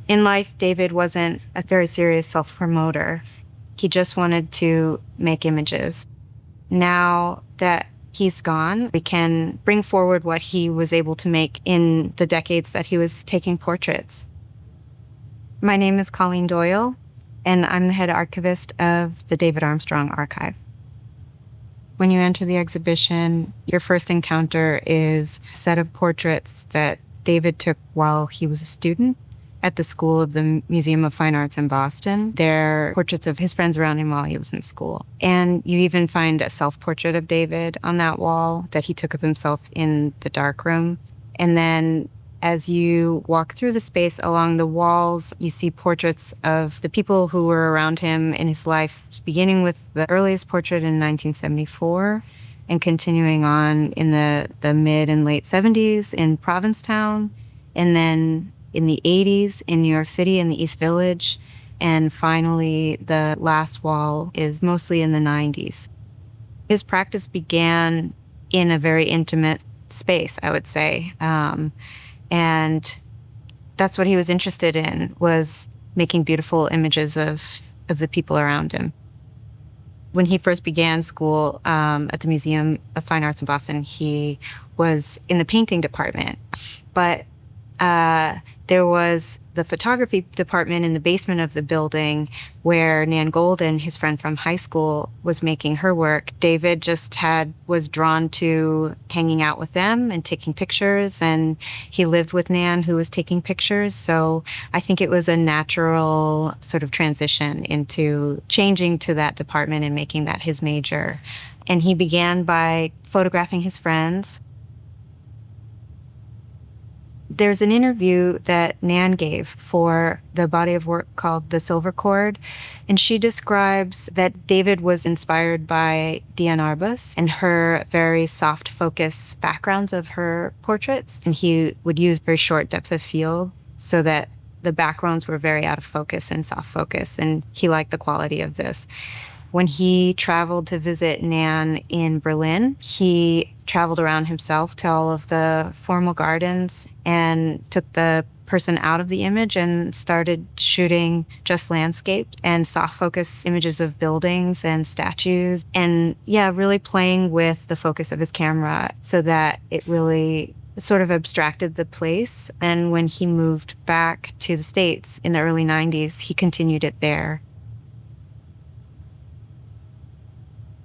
In life, David wasn't a very serious self-promoter. He just wanted to make images. Now that he's gone, we can bring forward what he was able to make in the decades that he was taking portraits. My name is Colleen Doyle, and I'm the head archivist of the David Armstrong Archive. When you enter the exhibition, your first encounter is a set of portraits that David took while he was a student at the School of the Museum of Fine Arts in Boston. They're portraits of his friends around him while he was in school. And you even find a self-portrait of David on that wall that he took of himself in the darkroom. And then as you walk through the space along the walls, you see portraits of the people who were around him in his life, beginning with the earliest portrait in 1974 and continuing on in the mid and late 70s in Provincetown, and then in the 80s in New York City in the East Village, and finally the last wall is mostly in the 90s. His practice began in a very intimate space, I would say. And that's what he was interested in, was making beautiful images of the people around him. When he first began school at the Museum of Fine Arts in Boston, he was in the painting department. But there was the photography department in the basement of the building where Nan Golden, his friend from high school, was making her work. David just was drawn to hanging out with them and taking pictures, and he lived with Nan, who was taking pictures. So I think it was a natural sort of transition into changing to that department and making that his major. And he began by photographing his friends. There's an interview that Nan gave for the body of work called The Silver Cord, and she describes that David was inspired by Diane Arbus and her very soft focus backgrounds of her portraits, and he would use very short depth of field so that the backgrounds were very out of focus and soft focus, and he liked the quality of this. When he traveled to visit Nan in Berlin, he traveled around himself to all of the formal gardens and took the person out of the image and started shooting just landscape and soft focus images of buildings and statues. And really playing with the focus of his camera so that it really sort of abstracted the place. And when he moved back to the States in the early 90s, he continued it there.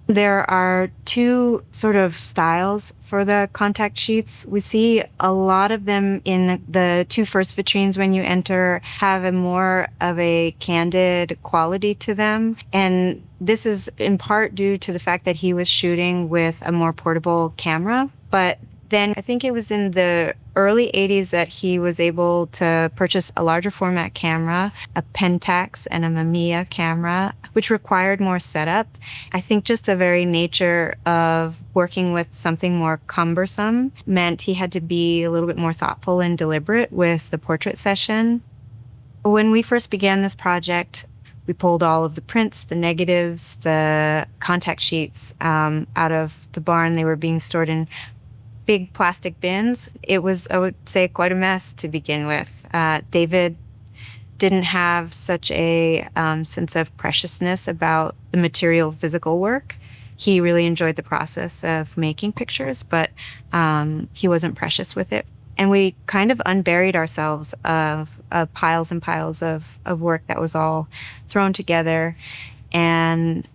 There are two sort of styles for the contact sheets. We see a lot of them in the two first vitrines when you enter have a more of a candid quality to them. And this is in part due to the fact that he was shooting with a more portable camera. But then I think it was in the early 80s that he was able to purchase a larger format camera, a Pentax and a Mamiya camera, which required more setup. I think just the very nature of working with something more cumbersome meant he had to be a little bit more thoughtful and deliberate with the portrait session. When we first began this project, we pulled all of the prints, the negatives, the contact sheets out of the barn. They were being stored in big plastic bins. It was, I would say, quite a mess to begin with. David didn't have such a sense of preciousness about the material physical work. He really enjoyed the process of making pictures, but he wasn't precious with it. And we kind of unburied ourselves of piles and piles of work that was all thrown together, and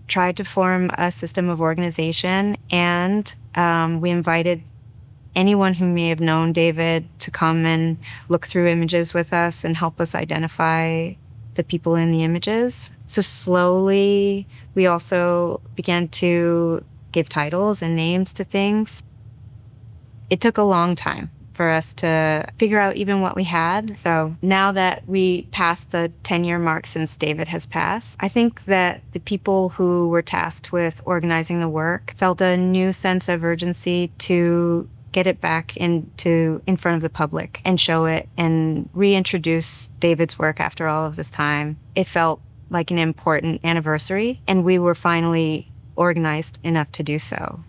tried to form a system of organization. And we invited anyone who may have known David to come and look through images with us and help us identify the people in the images. So slowly, we also began to give titles and names to things. It took a long time for us to figure out even what we had. So now that we passed the 10-year mark since David has passed, I think that the people who were tasked with organizing the work felt a new sense of urgency to get it back in front of the public and show it and reintroduce David's work after all of this time. It felt like an important anniversary, and we were finally organized enough to do so.